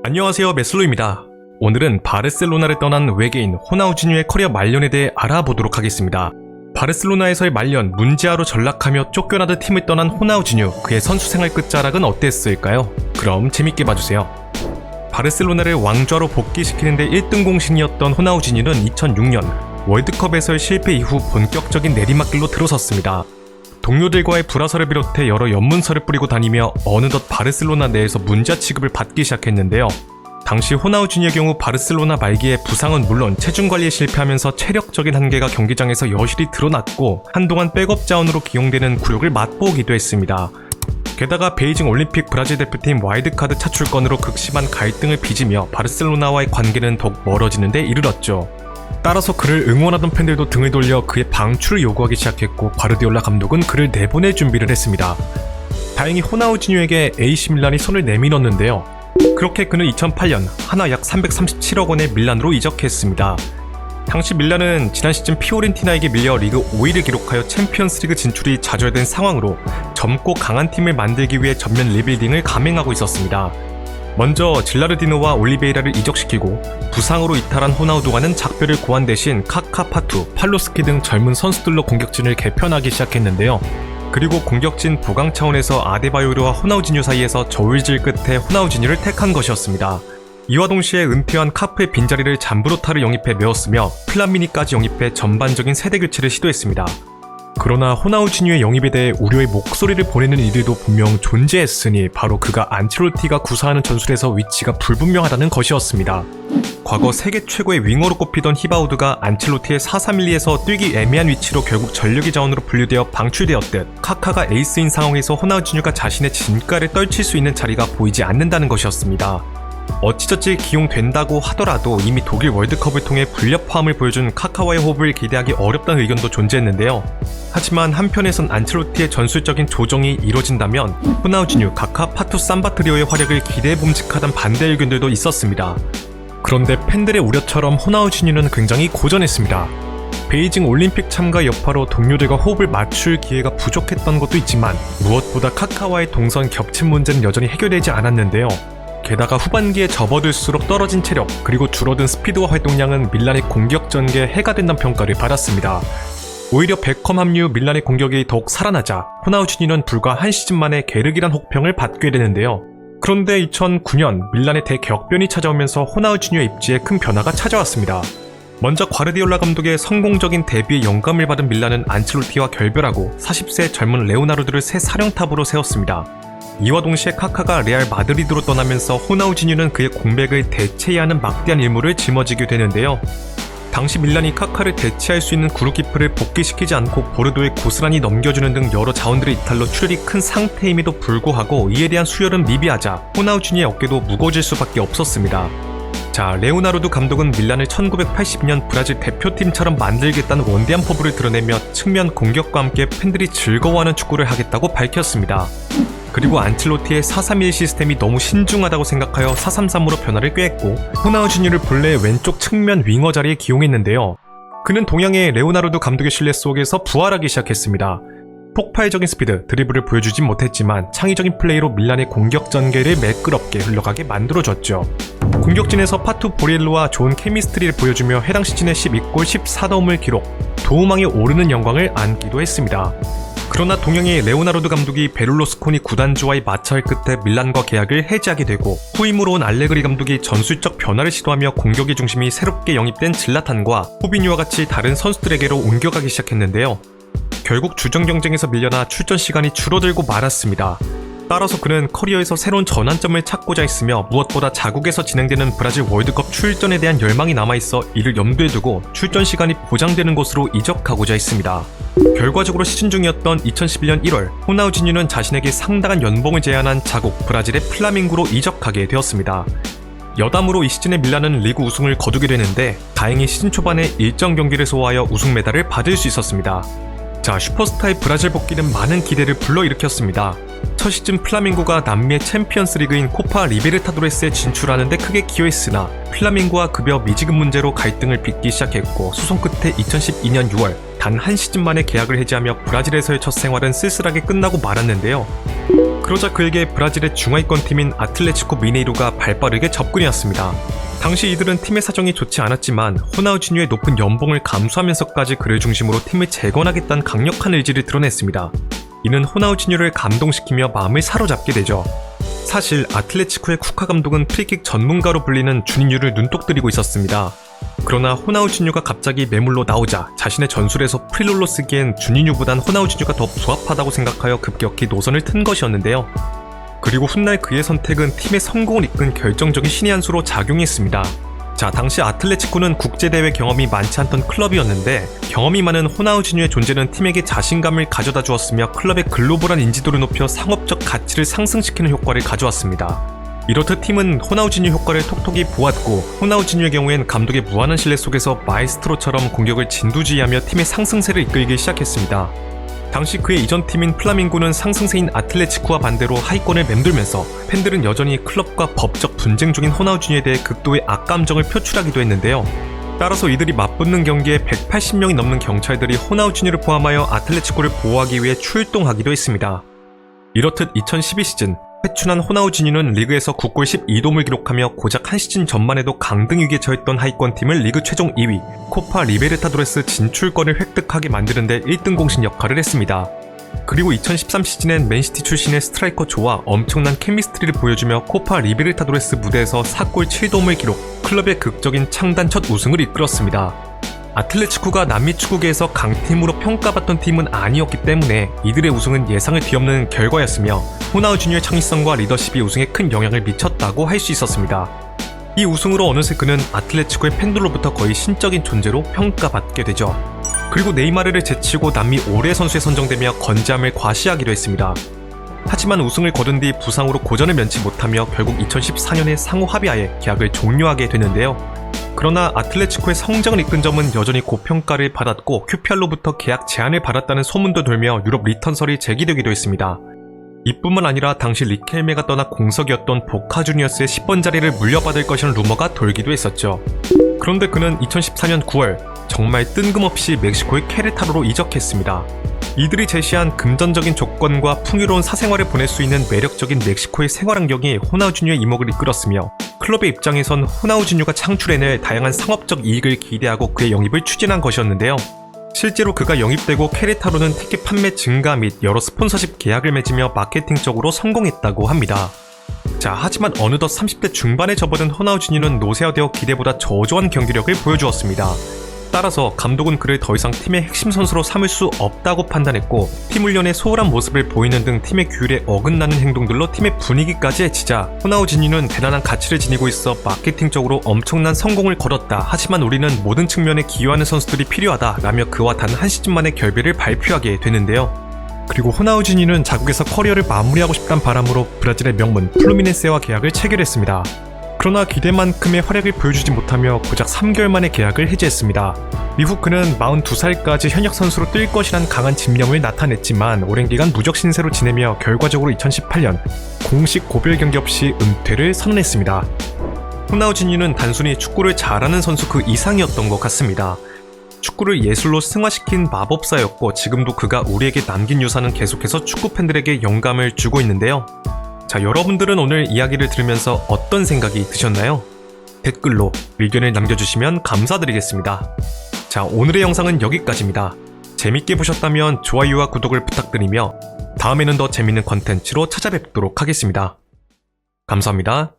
안녕하세요, 메슬로입니다. 오늘은 바르셀로나를 떠난 외계인 호나우지뉴의 커리어 말년에 대해 알아보도록 하겠습니다. 바르셀로나에서의 말년, 문제아로 전락하며 쫓겨나듯 팀을 떠난 호나우지뉴, 그의 선수 생활 끝자락은 어땠을까요? 그럼 재밌게 봐주세요. 바르셀로나를 왕좌로 복귀시키는데 1등 공신이었던 호나우지뉴는 2006년 월드컵에서의 실패 이후 본격적인 내리막길로 들어섰습니다. 동료들과의 불화설을 비롯해 여러 연문서를 뿌리고 다니며 어느덧 바르셀로나 내에서 문자 취급을 받기 시작했는데요. 당시 호나우지뉴의 경우 바르셀로나 말기에 부상은 물론 체중 관리에 실패하면서 체력적인 한계가 경기장에서 여실히 드러났고 한동안 백업 자원으로 기용되는 굴욕을 맛보기도 했습니다. 게다가 베이징 올림픽 브라질 대표팀 와일드카드 차출권으로 극심한 갈등을 빚으며 바르셀로나와의 관계는 더욱 멀어지는 데 이르렀죠. 따라서 그를 응원하던 팬들도 등을 돌려 그의 방출을 요구하기 시작했고 과르디올라 감독은 그를 내보낼 준비를 했습니다. 다행히 호나우지뉴에게 AC 밀란이 손을 내밀었는데요. 그렇게 그는 2008년 하나 약 337억 원의 밀란으로 이적했습니다. 당시 밀란은 지난 시즌 피오렌티나에게 밀려 리그 5위를 기록하여 챔피언스리그 진출이 좌절된 상황으로 젊고 강한 팀을 만들기 위해 전면 리빌딩을 감행하고 있었습니다. 먼저 질라르디노와 올리베이라를 이적시키고 부상으로 이탈한 호나우두가는 작별을 고한 대신 카카, 파투, 팔로스키 등 젊은 선수들로 공격진을 개편하기 시작했는데요. 그리고 공격진 보강 차원에서 아데바요르와 호나우지뉴 사이에서 저울질 끝에 호나우지뉴를 택한 것이었습니다. 이와 동시에 은퇴한 카프의 빈자리를 잠브로타를 영입해 메웠으며 플라미니까지 영입해 전반적인 세대 교체를 시도했습니다. 그러나 호나우지뉴의 영입에 대해 우려의 목소리를 보내는 이들도 분명 존재했으니 바로 그가 안첼로티가 구사하는 전술에서 위치가 불분명하다는 것이었습니다. 과거 세계 최고의 윙어로 꼽히던 히바우드가 안첼로티의 4-3-1-2에서 뛰기 애매한 위치로 결국 전력의 자원으로 분류되어 방출되었듯 카카가 에이스인 상황에서 호나우지뉴가 자신의 진가를 떨칠 수 있는 자리가 보이지 않는다는 것이었습니다. 어찌저찌 기용된다고 하더라도 이미 독일 월드컵을 통해 불협화음을 보여준 카카와의 호흡을 기대하기 어렵다는 의견도 존재했는데요. 하지만 한편에선 안첼로티의 전술적인 조정이 이뤄진다면 호나우지뉴, 카카, 파투, 삼바 트리오의 활약을 기대봄직하다는 반대 의견들도 있었습니다. 그런데 팬들의 우려처럼 호나우지뉴는 굉장히 고전했습니다. 베이징 올림픽 참가 여파로 동료들과 호흡을 맞출 기회가 부족했던 것도 있지만 무엇보다 카카와의 동선 겹침 문제는 여전히 해결되지 않았는데요. 게다가 후반기에 접어들수록 떨어진 체력 그리고 줄어든 스피드와 활동량은 밀란의 공격 전개에 해가 된다는 평가를 받았습니다. 오히려 베컴 합류 밀란의 공격이 더욱 살아나자 호나우지뉴는 불과 한 시즌 만에 게르기란 혹평을 받게 되는데요. 그런데 2009년 밀란의 대격변이 찾아오면서 호나우지뉴의 입지에 큰 변화가 찾아왔습니다. 먼저 과르디올라 감독의 성공적인 데뷔에 영감을 받은 밀란은 안첼로티와 결별하고 40세 젊은 레오나르도를 새 사령탑으로 세웠습니다. 이와 동시에 카카가 레알 마드리드로 떠나면서 호나우지뉴는 그의 공백을 대체해야 하는 막대한 임무를 짊어지게 되는데요. 당시 밀란이 카카를 대체할 수 있는 그룹키프를 복귀시키지 않고 보르도에 고스란히 넘겨주는 등 여러 자원들의 이탈로 출혈이 큰 상태임에도 불구하고 이에 대한 수혈은 미비하자 호나우지뉴의 어깨도 무거워질 수밖에 없었습니다. 자, 레오나르도 감독은 밀란을 1980년 브라질 대표팀처럼 만들겠다는 원대한 포부를 드러내며 측면 공격과 함께 팬들이 즐거워하는 축구를 하겠다고 밝혔습니다. 그리고 안첼로티의 4-3-1 시스템이 너무 신중하다고 생각하여 4-3-3으로 변화를 꾀했고 호나우지뉴를 본래 왼쪽 측면 윙어 자리에 기용했는데요. 그는 동양의 레오나르도 감독의 신뢰 속에서 부활하기 시작했습니다. 폭발적인 스피드, 드리블을 보여주진 못했지만 창의적인 플레이로 밀란의 공격 전개를 매끄럽게 흘러가게 만들어줬죠. 공격진에서 파투 보리엘로와 좋은 케미스트리를 보여주며 해당 시즌에 12골 14도움을 기록, 도움왕에 오르는 영광을 안기도 했습니다. 그러나 동양의 레오나르도 감독이 베를로스코니 구단주와의 마찰 끝에 밀란과 계약을 해지하게 되고 후임으로 온 알레그리 감독이 전술적 변화를 시도하며 공격의 중심이 새롭게 영입된 질라탄과 호비뉴와 같이 다른 선수들에게로 옮겨가기 시작했는데요. 결국 주전 경쟁에서 밀려나 출전 시간이 줄어들고 말았습니다. 따라서 그는 커리어에서 새로운 전환점을 찾고자 했으며 무엇보다 자국에서 진행되는 브라질 월드컵 출전에 대한 열망이 남아있어 이를 염두에 두고 출전 시간이 보장되는 곳으로 이적하고자 했습니다. 결과적으로 시즌 중이었던 2011년 1월 호나우지뉴는 자신에게 상당한 연봉을 제안한 자국 브라질의 플라밍구로 이적하게 되었습니다. 여담으로 이 시즌에 밀란은 리그 우승을 거두게 되는데 다행히 시즌 초반에 일정 경기를 소화하여 우승 메달을 받을 수 있었습니다. 자, 슈퍼스타의 브라질 복귀는 많은 기대를 불러일으켰습니다. 첫 시즌 플라밍고가 남미의 챔피언스 리그인 코파 리베르타도레스에 진출하는 데 크게 기여했으나 플라밍고와 급여 미지급 문제로 갈등을 빚기 시작했고 소송 끝에 2012년 6월 단 한 시즌 만에 계약을 해지하며 브라질에서의 첫 생활은 쓸쓸하게 끝나고 말았는데요. 그러자 그에게 브라질의 중하위권 팀인 아틀레티코 미네이루가 발빠르게 접근해 왔습니다. 당시 이들은 팀의 사정이 좋지 않았지만 호나우지뉴의 높은 연봉을 감수하면서까지 그를 중심으로 팀을 재건하겠다는 강력한 의지를 드러냈습니다. 이는 호나우지뉴를 감동시키며 마음을 사로잡게 되죠. 사실 아틀레티코의 쿠카 감독은 프리킥 전문가로 불리는 주니뉴를 눈독 들이고 있었습니다. 그러나 호나우지뉴가 갑자기 매물로 나오자 자신의 전술에서 프릴롤로 쓰기엔 주니뉴보단 호나우지뉴가 더 부합하다고 생각하여 급격히 노선을 튼 것이었는데요. 그리고 훗날 그의 선택은 팀의 성공을 이끈 결정적인 신의 한 수로 작용했습니다. 자, 당시 아틀레티코는 국제대회 경험이 많지 않던 클럽이었는데 경험이 많은 호나우지뉴의 존재는 팀에게 자신감을 가져다 주었으며 클럽의 글로벌한 인지도를 높여 상업적 가치를 상승시키는 효과를 가져왔습니다. 이렇듯 팀은 호나우지뉴 효과를 톡톡히 보았고 호나우지뉴의 경우엔 감독의 무한한 신뢰 속에서 마에스트로처럼 공격을 진두지휘하며 팀의 상승세를 이끌기 시작했습니다. 당시 그의 이전 팀인 플라밍고는 상승세인 아틀레티코와 반대로 하위권을 맴돌면서 팬들은 여전히 클럽과 법적 분쟁 중인 호나우지뉴에 대해 극도의 악감정을 표출하기도 했는데요. 따라서 이들이 맞붙는 경기에 180명이 넘는 경찰들이 호나우지뉴를 포함하여 아틀레티코를 보호하기 위해 출동하기도 했습니다. 이렇듯 2012 시즌 회춘한 호나우지뉴는 리그에서 9골 12도움을 기록하며 고작 한 시즌 전만 해도 강등 위기에 처했던 하위권 팀을 리그 최종 2위 코파 리베르타도레스 진출권을 획득하게 만드는 데 1등 공신 역할을 했습니다. 그리고 2013 시즌엔 맨시티 출신의 스트라이커 조와 엄청난 케미스트리를 보여주며 코파 리베르타도레스 무대에서 4골 7도움을 기록, 클럽의 극적인 창단 첫 우승을 이끌었습니다. 아틀레티코가 남미 축구계에서 강팀으로 평가받던 팀은 아니었기 때문에 이들의 우승은 예상을 뒤엎는 결과였으며 호나우지뉴의 창의성과 리더십이 우승에 큰 영향을 미쳤다고 할 수 있었습니다. 이 우승으로 어느새 그는 아틀레티코의 팬들로부터 거의 신적인 존재로 평가받게 되죠. 그리고 네이마르를 제치고 남미 올해 선수에 선정되며 건재함을 과시하기도 했습니다. 하지만 우승을 거둔 뒤 부상으로 고전을 면치 못하며 결국 2014년에 상호 합의하에 계약을 종료하게 되는데요. 그러나 아틀레티코의 성장을 이끈 점은 여전히 고평가를 받았고 QPR로부터 계약 제한을 받았다는 소문도 돌며 유럽 리턴설이 제기되기도 했습니다. 이뿐만 아니라 당시 리켈메가 떠나 공석이었던 보카 주니어스의 10번 자리를 물려받을 것이라는 루머가 돌기도 했었죠. 그런데 그는 2014년 9월 정말 뜬금없이 멕시코의 케레타로로 이적했습니다. 이들이 제시한 금전적인 조건과 풍요로운 사생활을 보낼 수 있는 매력적인 멕시코의 생활 환경이 호나우지뉴의 이목을 이끌었으며 클럽의 입장에선 호나우지뉴가 창출해낼 다양한 상업적 이익을 기대하고 그의 영입을 추진한 것이었는데요. 실제로 그가 영입되고 케레타로는 티켓 판매 증가 및 여러 스폰서십 계약을 맺으며 마케팅적으로 성공했다고 합니다. 자, 하지만 어느덧 30대 중반에 접어든 호나우지뉴는 노쇠화되어 기대보다 저조한 경기력을 보여주었습니다. 따라서 감독은 그를 더 이상 팀의 핵심 선수로 삼을 수 없다고 판단했고 팀 훈련에 소홀한 모습을 보이는 등 팀의 규율에 어긋나는 행동들로 팀의 분위기까지 해치자 호나우지뉴는 대단한 가치를 지니고 있어 마케팅적으로 엄청난 성공을 거뒀다. 하지만 우리는 모든 측면에 기여하는 선수들이 필요하다 라며 그와 단 한 시즌 만의 결별을 발표하게 되는데요. 그리고 호나우지뉴는 자국에서 커리어를 마무리하고 싶다는 바람으로 브라질의 명문 플루미네세와 계약을 체결했습니다. 그러나 기대만큼의 활약을 보여주지 못하며 고작 3개월 만에 계약을 해지했습니다. 이후 그는 42살까지 현역 선수로 뛸 것이란 강한 집념을 나타냈지만 오랜 기간 누적 신세로 지내며 결과적으로 2018년 공식 고별 경기 없이 은퇴를 선언했습니다. 호나우지뉴는 단순히 축구를 잘하는 선수 그 이상이었던 것 같습니다. 축구를 예술로 승화시킨 마법사였고 지금도 그가 우리에게 남긴 유산은 계속해서 축구 팬들에게 영감을 주고 있는데요. 자, 여러분들은 오늘 이야기를 들으면서 어떤 생각이 드셨나요? 댓글로 의견을 남겨주시면 감사드리겠습니다. 자, 오늘의 영상은 여기까지입니다. 재밌게 보셨다면 좋아요와 구독을 부탁드리며 다음에는 더 재밌는 컨텐츠로 찾아뵙도록 하겠습니다. 감사합니다.